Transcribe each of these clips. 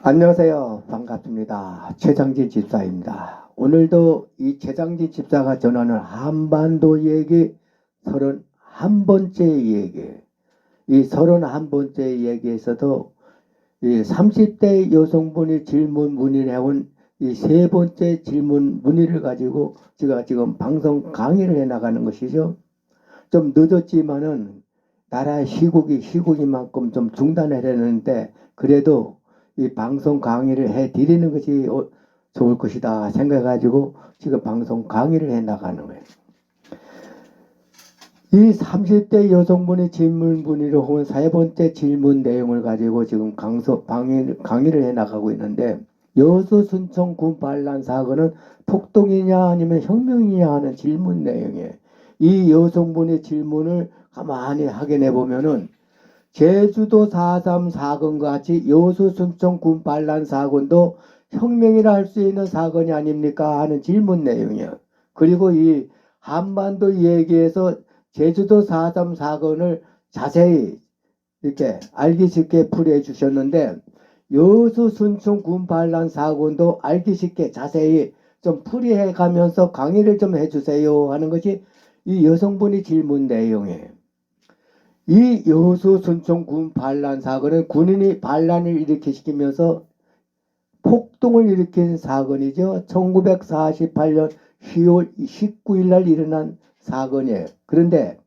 안녕하세요. 반갑습니다. 최장진 집사입니다. 오늘도 이 최장진 집사가 전하는 한반도 얘기 31번째 얘기. 이 31번째 얘기에서도 이 30대 여성분이 질문 문의를 해온 이 세 번째 질문 문의를 가지고 제가 지금 방송 강의를 해 나가는 것이죠. 좀 늦었지만은 나라의 시국인 만큼 좀 중단을 했는데 그래도 이 방송 강의를 해 드리는 것이 좋을 것이다 생각해가지고 지금 방송 강의를 해 나가는 거예요. 이 30대 여성분의 질문 문의로 온 세 번째 질문 내용을 가지고 지금 강의를 해 나가고 있는데, 여수 순천 군 반란 사건은 폭동이냐 아니면 혁명이냐 하는 질문 내용이에요. 이 여성분의 질문을 가만히 확인해 보면은 제주도 4.3 사건과 같이 여수 순천 군 반란 사건도 혁명이라 할 수 있는 사건이 아닙니까 하는 질문 내용이에요. 그리고 이 한반도 얘기에서 제주도 4.3 사건을 자세히 이렇게 알기 쉽게 풀이해 주셨는데, 여수 순천 군 반란 사건도 알기 쉽게 자세히 좀 풀이해 가면서 강의를 좀 해주세요 하는 것이 이 여성분이 질문 내용이에요. 이 여수 순천 군 반란 사건은 군인이 반란을 일으키시키면서 폭동을 일으킨 사건이죠. 1948년 10월 19일 날 일어난 사건이에요. 그런데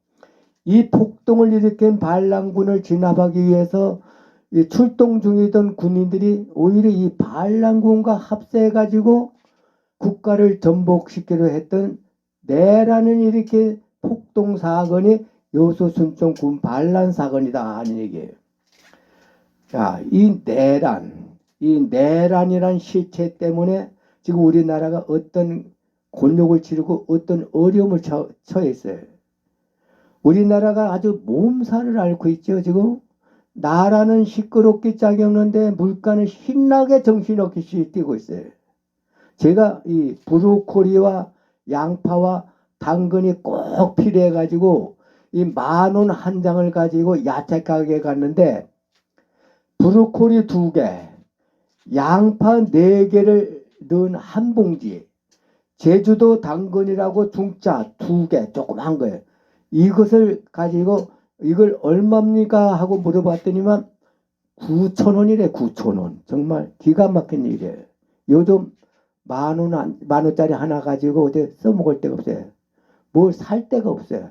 이 폭동을 일으킨 반란군을 진압하기 위해서 출동 중이던 군인들이 오히려 이 반란군과 합세해가지고 국가를 전복시키려 했던 내란을 일으킨 폭동 사건이 여수 순천 군 반란 사건이다 하는 얘기예요. 자, 이 내란이란 실체 때문에 지금 우리나라가 어떤 곤욕을 치르고 어떤 어려움을 처해 있어요. 우리나라가 아주 몸살을 앓고 있죠. 지금 나라는 시끄럽기 짝이 없는데 물가는 신나게 정신없이 뛰고 있어요. 제가 이 브로콜리와 양파와 당근이 꼭 필요해 가지고 이 10,000원 한 장을 가지고 야채 가게에 갔는데 브로콜리 2개, 양파 4개를 넣은 한 봉지, 제주도 당근이라고 중짜 2개 조그만 거예요. 이것을 가지고 이걸 얼마입니까 하고 물어봤더니만 9,000원이래. 9,000원. 정말 기가 막힌 일이에요. 요즘 10,000원짜리 하나 가지고 어디 써먹을 데가 없어요. 뭘 살 데가 없어요.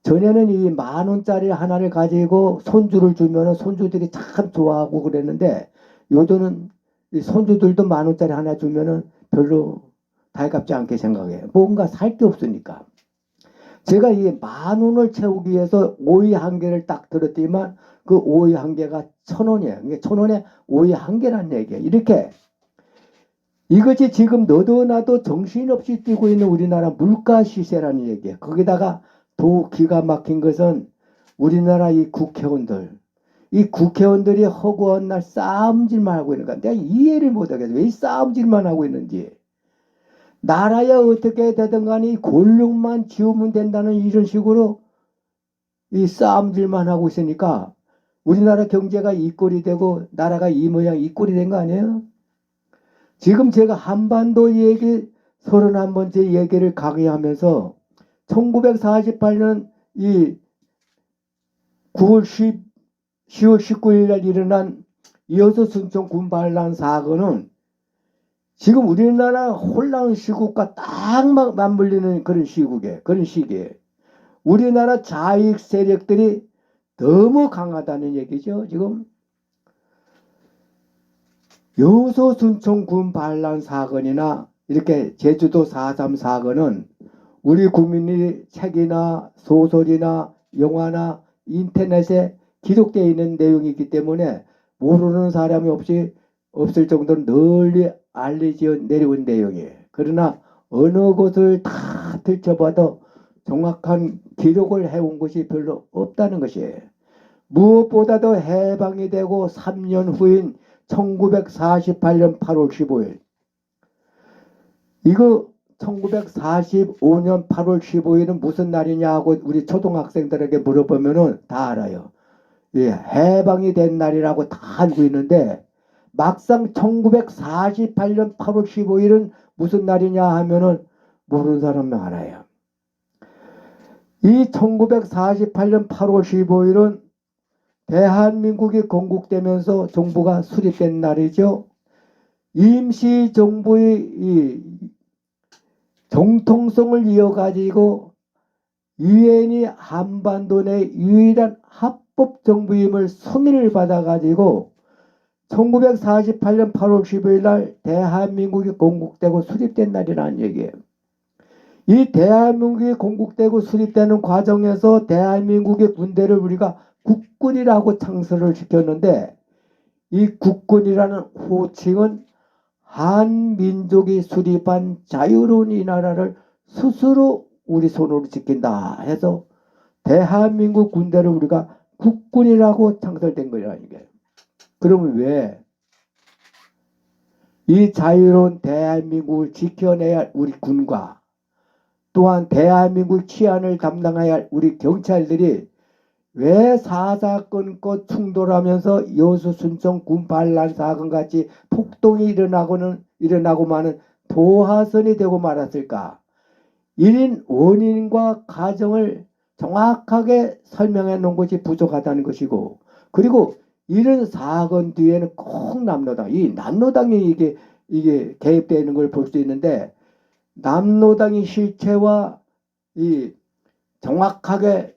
전에는 이 10,000원짜리 하나를 가지고 손주를 주면 손주들이 참 좋아하고 그랬는데, 요즘은 이 손주들도 10,000원짜리 하나 주면은 별로 달갑지 않게 생각해요. 뭔가 살 게 없으니까. 제가 이 10,000원을 채우기 위해서 오이 한 개를 딱 들었더니만 그 오이 한 개가 1,000원이에요. 그러니까 1,000원에 오이 한 개란 얘기예요. 이렇게 이것이 지금 너도 나도 정신없이 뛰고 있는 우리나라 물가 시세라는 얘기예요. 거기다가 더 기가 막힌 것은 우리나라 이 국회의원들이 허구한 날 싸움질만 하고 있는 거야. 내가 이해를 못하겠어. 왜 이 싸움질만 하고 있는지. 나라야 어떻게 되든 간에 권력만 지우면 된다는 이런 식으로 이 싸움질만 하고 있으니까 우리나라 경제가 이 꼴이 되고 나라가 이 모양 이 꼴이 된 거 아니에요? 지금 제가 한반도 얘기 31번째 얘기를 강의하면서 1948년 이 10월 19일 날 일어난 여수 순천 군 반란 사건은 지금 우리나라 혼란 시국과 딱 맞물리는 그런 시기에 우리나라 좌익 세력들이 너무 강하다는 얘기죠. 지금 여수 순천 군 반란 사건이나 이렇게 제주도 4.3 사건은 우리 국민이 책이나 소설이나 영화나 인터넷에 기록되어 있는 내용이기 때문에 모르는 사람이 없을 정도로 널리 알려져 내려온 내용이에요. 그러나 어느 곳을 다 들춰봐도 정확한 기록을 해온 것이 별로 없다는 것이에요. 무엇보다도 해방이 되고 3년 후인 1948년 8월 15일, 이거 1945년 8월 15일은 무슨 날이냐 하고 우리 초등학생들에게 물어보면은 다 알아요. 예, 해방이 된 날이라고 다 알고 있는데 막상 1948년 8월 15일은 무슨 날이냐 하면은 모르는 사람이 많아요. 이 1948년 8월 15일은 대한민국이 건국되면서 정부가 수립된 날이죠. 임시정부의 이 정통성을 이어가지고 유엔이 한반도 내 유일한 합법정부임을 승인을 받아가지고 1948년 8월 15일 날 대한민국이 건국되고 수립된 날이라는 얘기예요. 이 대한민국이 건국되고 수립되는 과정에서 대한민국의 군대를 우리가 국군이라고 창설을 시켰는데 이 국군이라는 호칭은 한민족이 수립한 자유로운 이 나라를 스스로 우리 손으로 지킨다 해서 대한민국 군대를 우리가 국군이라고 창설된 거라는 거예요. 그러면 왜 이 자유로운 대한민국을 지켜내야 할 우리 군과 또한 대한민국 치안을 담당해야 할 우리 경찰들이 왜 사사건건 충돌하면서 여수 순천 군 반란 사건 같이 폭동이 일어나고만은 도화선이 되고 말았을까? 이런 원인과 과정을 정확하게 설명해 놓은 것이 부족하다는 것이고, 그리고 이런 사건 뒤에는 꼭 남로당, 이 남로당이 이게 개입되어 있는 걸 볼 수 있는데, 남로당의 실체와 이 정확하게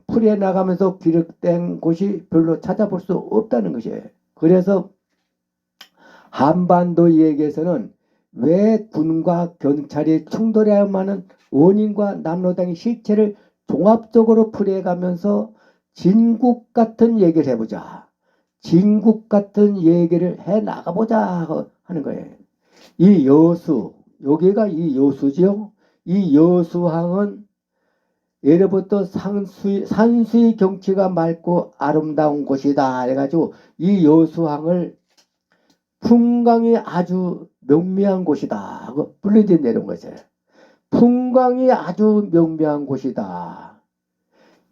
풀어나가면서 기록된 곳이 별로 찾아볼 수 없다는 것이에요. 그래서 한반도 얘기에서는 왜 군과 경찰이 충돌해야만 하는 원인과 남로당의 실체를 종합적으로 풀어가면서 진국 같은 얘기를 해보자. 진국 같은 얘기를 해 나가보자 하는 거예요. 이 여수, 여기가 이 여수지요. 이 여수항은 예로부터 산수의 경치가 맑고 아름다운 곳이다 해가지고 이 여수항을 풍광이 아주 명미한 곳이다 하고 불러져 내려온 것이에요. 풍광이 아주 명미한 곳이다.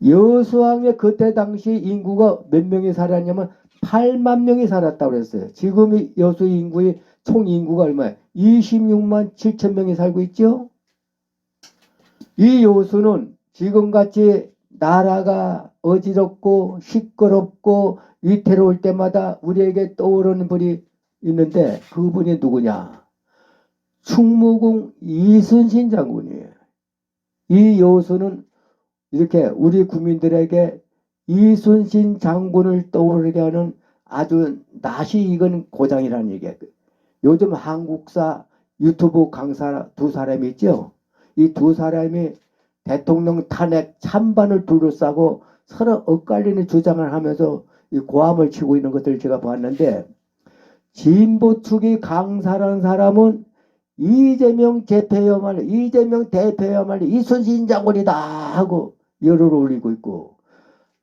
여수항에 그때 당시 인구가 몇 명이 살았냐면 8만 명이 살았다고 그랬어요. 지금 이 여수 인구의 총 인구가 얼마예요? 26만 7천 명이 살고 있죠. 이 여수는 지금같이 나라가 어지럽고 시끄럽고 위태로울 때마다 우리에게 떠오르는 분이 있는데 그분이 누구냐? 충무공 이순신 장군이에요. 이 여수는 이렇게 우리 국민들에게 이순신 장군을 떠오르게 하는 아주 낯이 익은 고장이라는 얘기예요. 요즘 한국사 유튜브 강사 두 사람이 있죠. 이 두 사람이 대통령 탄핵 찬반을 둘러싸고 서로 엇갈리는 주장을 하면서 이 고함을 치고 있는 것들을 제가 봤는데, 진보 측이 강사라는 사람은 이재명 대표야말로 이순신 장군이다 하고 열을 올리고 있고,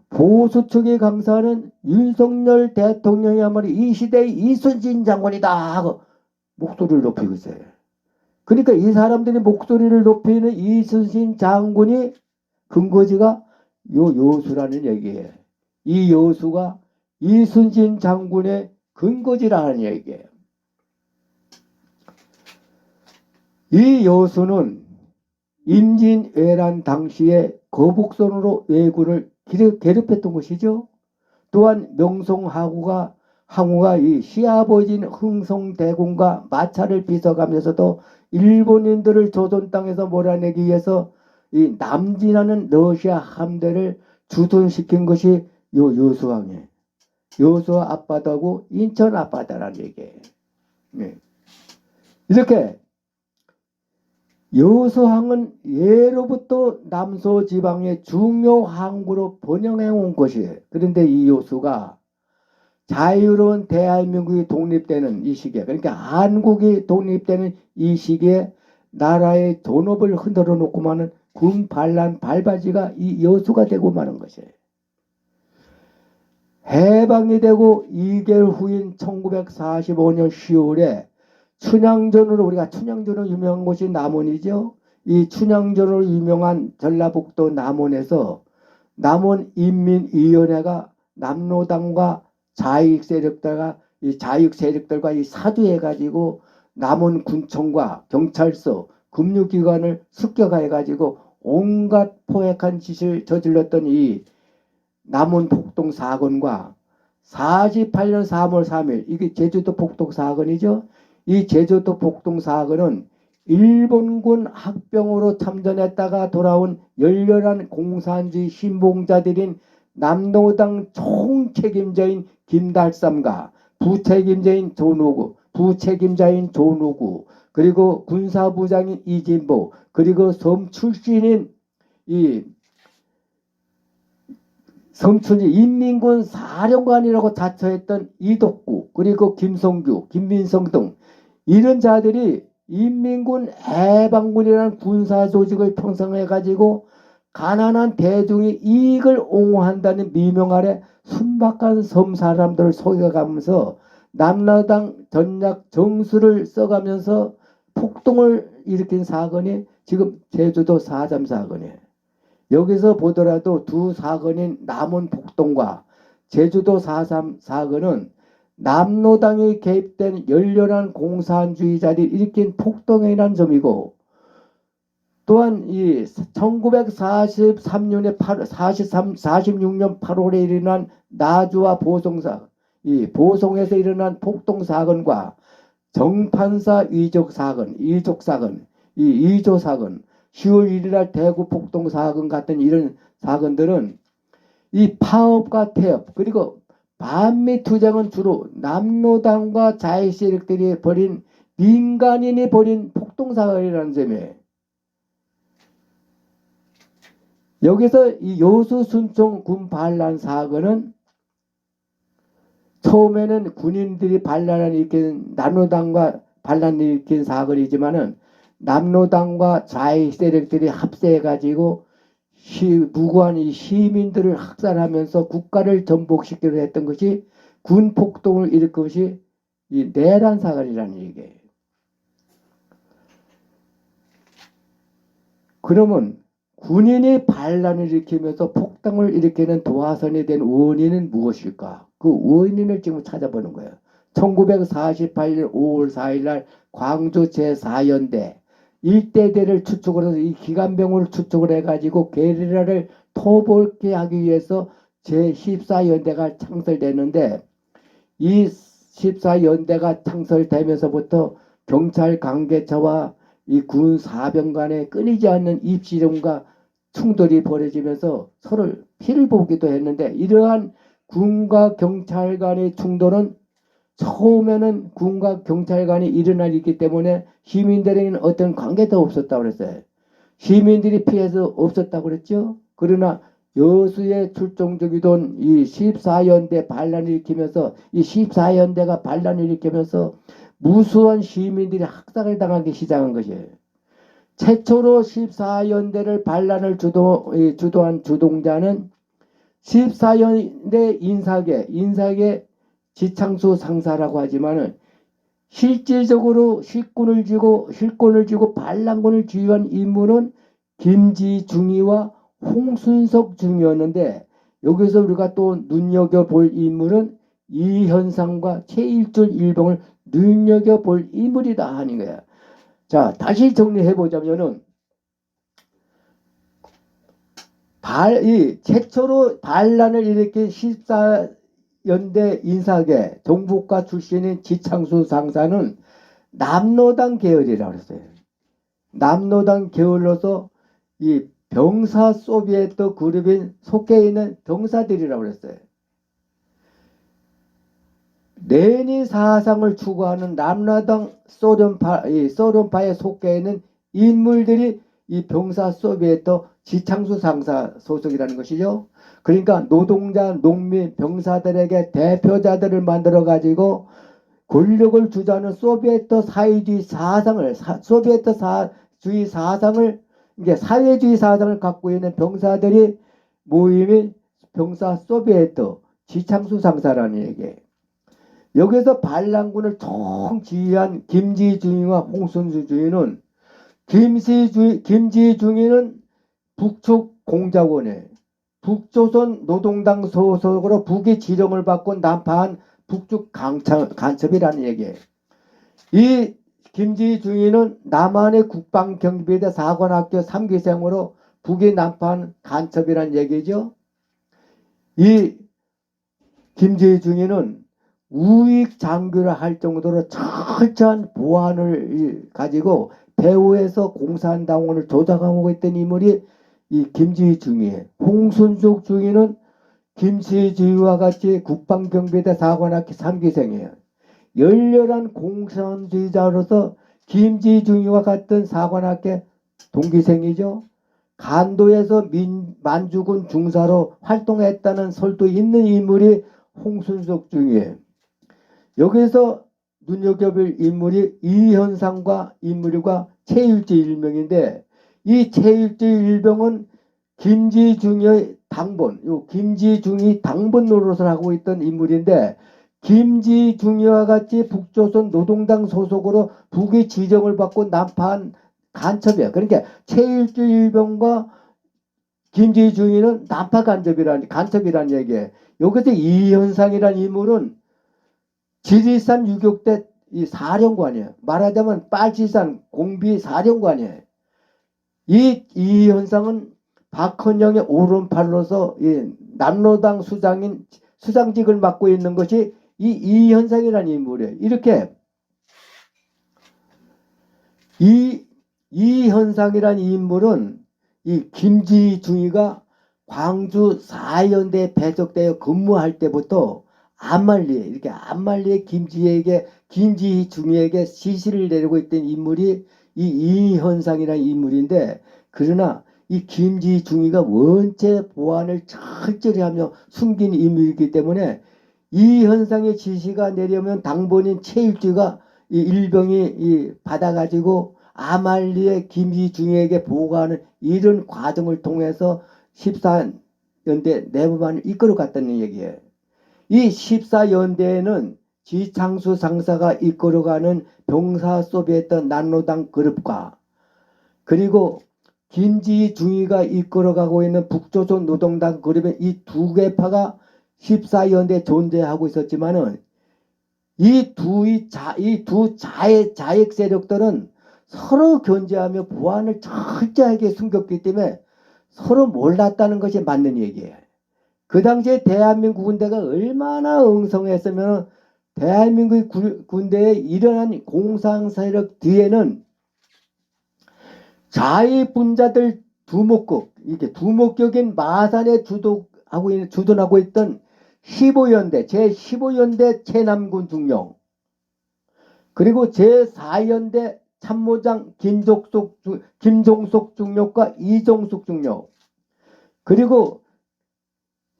보수 측의 강사는 윤석열 대통령이야말로 이 시대의 이순신 장군이다 하고 목소리를 높이고 있어요. 그러니까 이 사람들이 목소리를 높이는 이순신 장군이 근거지가 여수라는 얘기예요. 이 여수가 이순신 장군의 근거지라는 얘기예요. 이 여수는 임진왜란 당시에 거북선으로 왜군을 괴롭혔던 것이죠. 또한 명성황후가 이 시아버지인 흥성대군과 마찰을 빚어가면서도 일본인들을 조선 땅에서 몰아내기 위해서 이 남진하는 러시아 함대를 주둔시킨 것이 여수항이에요. 여수 앞바다고 인천 앞바다라는 얘기예요. 네. 이렇게 여수항은 예로부터 남서지방의 중요 항구로 번영해 온 것이에요. 그런데 이 여수가 자유로운 대한민국이 독립되는 이 시기에, 그러니까 한국이 독립되는 이 시기에 나라의 존업을 흔들어 놓고만은 군 반란 발바지가 이 여수가 되고 마는 것이에요. 해방이 되고 2개월 후인 1945년 10월에 춘향전으로, 우리가 춘향전으로 유명한 곳이 남원이죠. 이 춘향전으로 유명한 전라북도 남원에서 남원인민위원회가 남로당과 좌익 세력들과 이 자익 세력들과 이 사주해가지고 남원 군청과 경찰서, 금융기관을 습격해가지고 온갖 포획한 짓을 저질렀던 이 남원 폭동 사건과 48년 3월 3일 이게 제주도 폭동 사건이죠. 이 제주도 폭동 사건은 일본군 합병으로 참전했다가 돌아온 열렬한 공산주의 신봉자들인 남노당 총책임자인 김달삼과 부책임자인 조누구 그리고 군사부장인 이진보 그리고 섬 출신인 이 성춘이 인민군 사령관이라고 자처했던 이덕구 그리고 김성규, 김민성 등 이런 자들이 인민군 해방군이라는 군사조직을 형성해가지고 가난한 대중의 이익을 옹호한다는 미명 아래 순박한 섬 사람들을 속여가면서 남로당 전략 정수를 써가면서 폭동을 일으킨 사건이 지금 제주도 4.3 사건이에요. 여기서 보더라도 두 사건인 남원 폭동과 제주도 4.3 사건은 남로당이 개입된 열렬한 공산주의자들이 일으킨 폭동이라는 점이고 또한 이 1946년 8월에 일어난 나주와 보송사 이 보송에서 일어난 폭동 사건과 정판사 이족 사건, 이 이조 사건 10월 1일날 대구 폭동 사건 같은 이런 사건들은 이 파업과 태업 그리고 반미 투쟁은 주로 남로당과 자익 세력들이 벌인 민간인이 벌인 폭동 사건이라는 점이에요. 여기서 이 요수순총 군 반란 사건은 처음에는 군인들이 반란을 일으킨 남로당과 반란을 일으킨 사건이지만은 남로당과 좌익 세력들이 합세해가지고 무고한 이 시민들을 학살하면서 국가를 전복시키려 했던 것이 군 폭동을 일으킨 것이 이 내란 사건이라는 얘기예요. 그러면 군인이 반란을 일으키면서 폭동을 일으키는 도화선이 된 원인은 무엇일까? 그 원인을 지금 찾아보는 거예요. 1948년 5월 4일 날 광주 제4연대 일대대를 추측을 해서 이 기관병을 추측을 해가지고 게리라를 토벌케 하기 위해서 제14연대가 창설되는데 이 14연대가 창설되면서부터 경찰 관계자와 이 군 사병 간에 끊이지 않는 입시름과 충돌이 벌어지면서 서로를 피를 보기도 했는데 이러한 군과 경찰 간의 충돌은 처음에는 군과 경찰 간이 일어나기 때문에 시민들에게는 어떤 관계도 없었다고 그랬어요. 시민들이 피해서 없었다고 그랬죠. 그러나 여수에 출정적이던 이 14연대 반란을 일으키면서 이 14연대가 반란을 일으키면서 무수한 시민들이 학살을 당하기 시작한 것이에요. 최초로 14연대를 반란을 주도한 주동자는 14연대 인사계 지창수 상사라고 하지만은 실질적으로 실권을 쥐고 반란군을 지휘한 인물은 김지중이와 홍순석 중이었는데 여기서 우리가 또 눈여겨볼 인물은 이현상과 최일준 일병을 눈여겨볼 인물이다 하는 거야. 자, 다시 정리해보자면은 최초로 반란을 일으킨 14연대 인사계 정부과 출신인 지창수 상사는 남로당 계열이라고 했어요. 남로당 계열로서 이 병사 소비에트 그룹인 속해 있는 병사들이라고 했어요. 레닌 사상을 추구하는 남로당 소련파에 속해 있는 인물들이 이 병사 소비에트 지창수 상사 소속이라는 것이죠. 그러니까 노동자, 농민, 병사들에게 대표자들을 만들어 가지고 권력을 주자는 소비에트 사회주의 사상을 이게 사회주의 사상을 갖고 있는 병사들이 모임이 병사 소비에트 지창수 상사라는 얘기예요. 여기서 반란군을 총지휘한 김지중이와 홍순수 주인은 김지중이는 북측 공작원에 북조선 노동당 소속으로 북의 지령을 받고 북쪽 간첩이라는 얘기예요. 이 김지희 중위는 남한의 국방경비대 사관학교 3기생으로 북의 난파한 간첩이란 얘기죠. 이 김지희 중위는 우익 장교라 할 정도로 철저한 보안을 가지고 배후에서 공산당원을 조작하고 있던 인물이 이 김지희 중위예요. 홍순숙 중위는 김지희 중위와 같이 국방경비대 사관학교 3기생이에요. 열렬한 공산주의자로서 김지희 중위와 같은 사관학교 동기생이죠. 간도에서 만주군 중사로 활동했다는 설도 있는 인물이 홍순석 중위예요. 여기서 눈여겨볼 인물이 이현상과 인물과 최일주 일병인데, 이 최일주 일병은 김지희 중위의 당본, 김지희 중위 당본 노릇을 하고 있던 인물인데, 김지희 중위와 같이 북조선 노동당 소속으로 북의 지정을 받고 난파한 간첩이야. 그러니까 최일주 일병과 김지희 중위는 난파 간첩이란 얘기예요. 여기서 이현상이라는 인물은 지리산 유격대 이 사령관이에요. 말하자면 빨치산 공비 사령관이에요. 이 이현상은 박헌영의 오른팔로서 이 남로당 수장직을 맡고 있는 것이 이 이현상이라는 인물이에요. 이렇게 이현상이라는 인물은 이 김지희 중위가 광주 4연대에 배속되어 근무할 때부터 안말리에 김지희 중위에게 지시를 내리고 있던 인물이 이 이현상이라는 인물인데, 그러나 이 김지희 중위가 원체 보안을 철저히 하며 숨긴 인물이기 때문에 이현상의 지시가 내려면 당본인 최일주가 이 일병이 받아가지고 아말리에 김지희 중위에게 보고하는 이런 과정을 통해서 14연대 내부반을 이끌어갔다는 얘기예요. 이 14연대에는 지창수 상사가 이끌어가는 병사 소비했던 난로당 그룹과, 그리고 김지희 중위가 이끌어가고 있는 북조선 노동당 그룹의 이 두 개파가 14연대에 존재하고 있었지만은 이 두 자익 세력들은 서로 견제하며 보안을 철저하게 숨겼기 때문에 서로 몰랐다는 것이 맞는 얘기예요. 그 당시에 대한민국 군대가 얼마나 엉성했으면, 대한민국 군대에 일어난 공상 세력 뒤에는 자위분자들 두목격인 마산에 주둔하고 있던 15연대 제15연대 최남군 중령, 그리고 제4연대 참모장 김종석 중령과 이종숙 중령, 그리고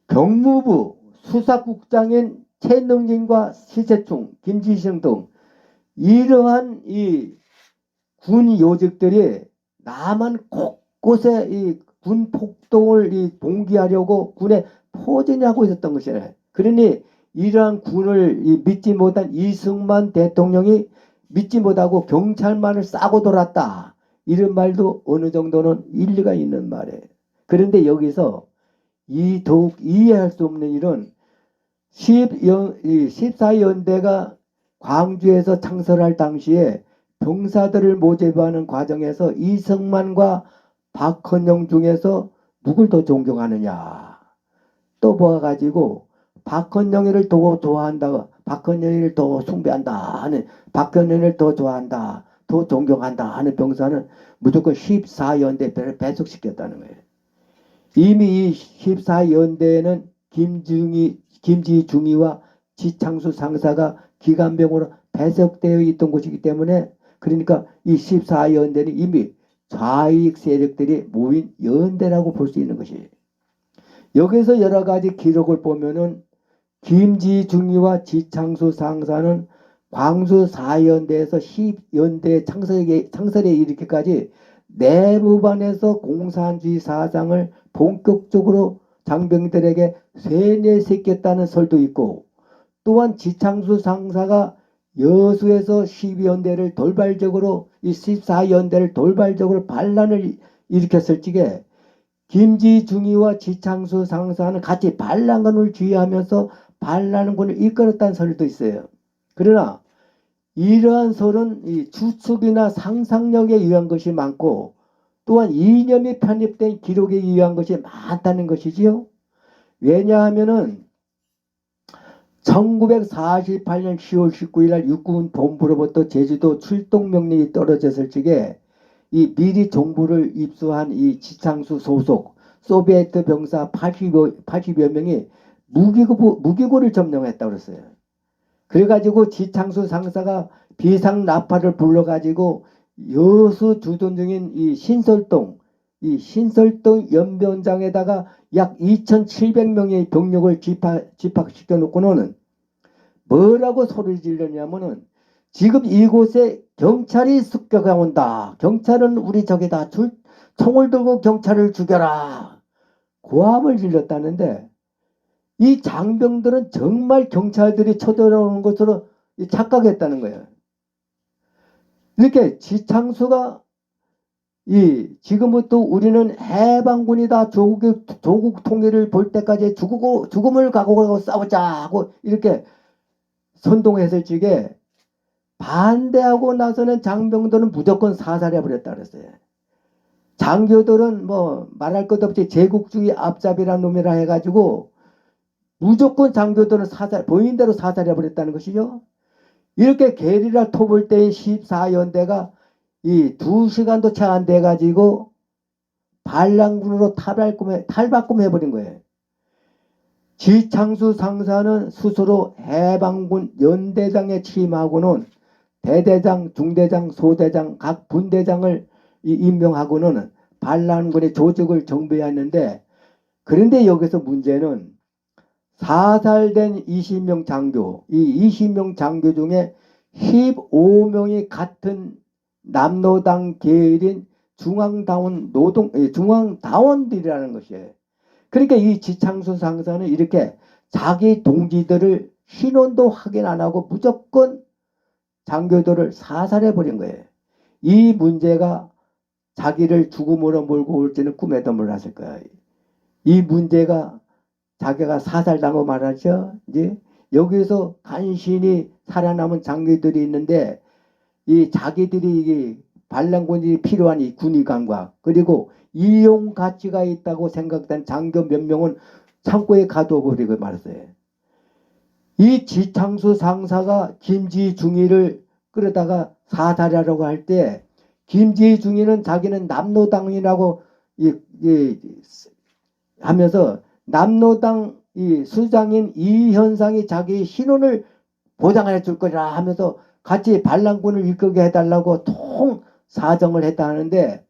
경무부 수사국장인 최능진과 시세충, 김지성 등 이러한 이 군 요직들이 남한 곳곳에 이 군 폭동을 봉기하려고 군에 포진하고 있었던 것이에요. 그러니 이러한 군을 믿지 못한 이승만 대통령이 믿지 못하고 경찰만을 싸고 돌았다, 이런 말도 어느 정도는 일리가 있는 말이에요. 그런데 여기서 더욱 이해할 수 없는 일은 14연대가 광주에서 창설할 당시에 병사들을 모집하는 과정에서 이승만과 박헌영 중에서 누굴 더 존경하느냐, 또 모아가지고 박헌영이를 더 좋아한다, 박헌영이를 더 숭배한다 하는, 박헌영이를 더 좋아한다, 더 존경한다 하는 병사는 무조건 14연대를 배속시켰다는 거예요. 이미 이 14연대에는 김지희 중위와 지창수 상사가 기관병으로 배속되어 있던 곳이기 때문에, 그러니까 이 14연대는 이미 좌익 세력들이 모인 연대라고 볼 수 있는 것이에요. 여기서 여러 가지 기록을 보면은 김지희 중위와 지창수 상사는 광주 4연대에서 10연대 창설에 이르기까지 내무반에서 공산주의 사상을 본격적으로 장병들에게 세뇌시켰다는 설도 있고, 또한 지창수 상사가 여수에서 12연대를 돌발적으로, 이 14연대를 돌발적으로 반란을 일으켰을 적에 김지희 중위와 지창수 상사는 같이 반란군을 지휘하면서 반란군을 이끌었다는 설도 있어요. 그러나 이러한 설은 이 추측이나 상상력에 의한 것이 많고 또한 이념이 편입된 기록에 의한 것이 많다는 것이지요. 왜냐하면은 1948년 10월 19일 날 육군 본부로부터 제주도 출동 명령이 떨어졌을 적에 이 미리 정부를 입수한 이 지창수 소속 소비에트 병사 80여 명이 무기고를 점령했다고 그랬어요. 그래가지고 지창수 상사가 비상 나팔을 불러가지고 여수 주둔 중인 이 신설동 연변장에다가 약 2,700명의 병력을 집합시켜 놓고는 뭐라고 소리를 질렀냐면은 지금 이곳에 경찰이 습격해 온다. 경찰은 우리 적이다. 총을 들고 경찰을 죽여라. 고함을 질렀다는데 이 장병들은 정말 경찰들이 쳐들어오는 것으로 착각했다는 거예요. 이렇게 지창수가 지금부터 우리는 해방군이다. 조국 통일을 볼 때까지 죽음을 각오하고 싸우자 하고 이렇게 선동했을 적에 반대하고 나서는 장병들은 무조건 사살해버렸다 그랬어요. 장교들은 뭐 말할 것 없이 제국주의 앞잡이란 놈이라 해가지고 무조건 장교들은 보인대로 사살해버렸다는 것이죠. 이렇게 게리라 토벌 때의 14연대가 이 2시간도 채 안 돼가지고 반란군으로 탈바꿈해버린 거예요. 지창수 상사는 스스로 해방군 연대장에 취임하고는 대대장, 중대장, 소대장 각 분대장을 임명하고는 반란군의 조직을 정비했는데 그런데 여기서 문제는 사살된 20명 장교, 이 20명 장교 중에 15명이 같은 남노당 계열인 중앙당원들이라는 것이에요. 그러니까 이 지창수 상사는 이렇게 자기 동지들을 신원도 확인 안 하고 무조건 장교들을 사살해버린 거예요. 이 문제가 자기를 죽음으로 몰고 올지는 꿈에도 몰랐을 거예요. 이 문제가 자기가 사살당하고 말하죠. 이제 여기서 간신히 살아남은 장교들이 있는데 이 자기들이 반란군이 필요한 이 군의관과 그리고 이용 가치가 있다고 생각된 장교 몇 명은 창고에 가둬버리고 말았어요. 이 지창수 상사가 김지중이를 끌어다가 사살하려고 할 때 김지중이는 자기는 남노당이라고 하면서 남노당 수장인 이현상이 자기 신원을 보장해 줄 거라 하면서 같이 반란군을 이끌게 해달라고 통 사정을 했다 하는데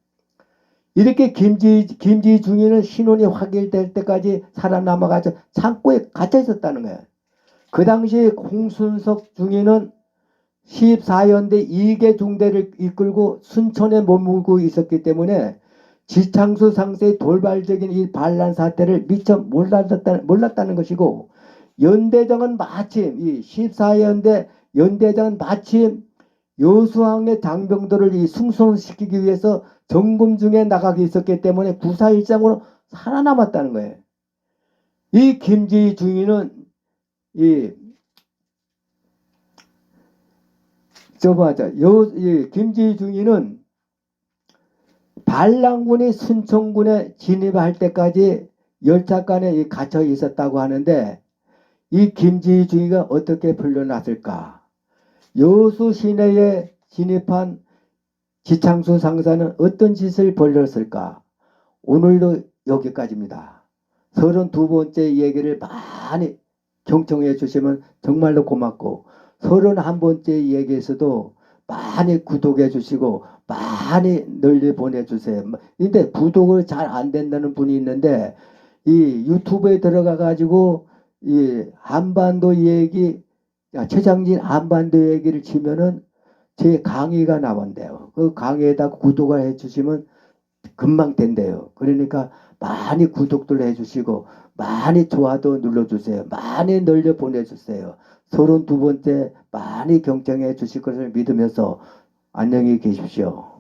이렇게 김지중이는 신원이 확인될 때까지 살아남아가지고 창고에 갇혀 있었다는 거예요. 그 당시에 홍순석 중위는 14연대 2개 중대를 이끌고 순천에 머물고 있었기 때문에 지창수 상사의 돌발적인 이 반란 사태를 미처 몰랐다는 것이고 연대장은 마침 이 14연대 연대장은 마침 여수항의 장병들을 승선시키기 위해서 점검 중에 나가게 있었기 때문에 구사일장으로 살아남았다는 거예요. 이 김지중이는 김지중이는 반란군이 순천군에 진입할 때까지 열차간에 갇혀 있었다고 하는데 이 김지중이가 어떻게 풀려났을까? 여수 시내에 진입한 지창수 상사는 어떤 짓을 벌였을까? 오늘도 여기까지입니다. 32번째 얘기를 많이 경청해 주시면 정말로 고맙고 31번째 얘기에서도 많이 구독해 주시고 많이 널리 보내주세요. 근데 구독을 잘 안 된다는 분이 있는데 이 유튜브에 들어가 가지고 이 한반도 얘기 최장진 한반도 얘기를 치면은 제 강의가 나온대요. 그 강의에다 구독을 해주시면 금방 된대요. 그러니까 많이 구독들 해주시고 많이 좋아도 눌러주세요. 많이 널려 보내주세요. 32번째 많이 경청해 주실 것을 믿으면서 안녕히 계십시오.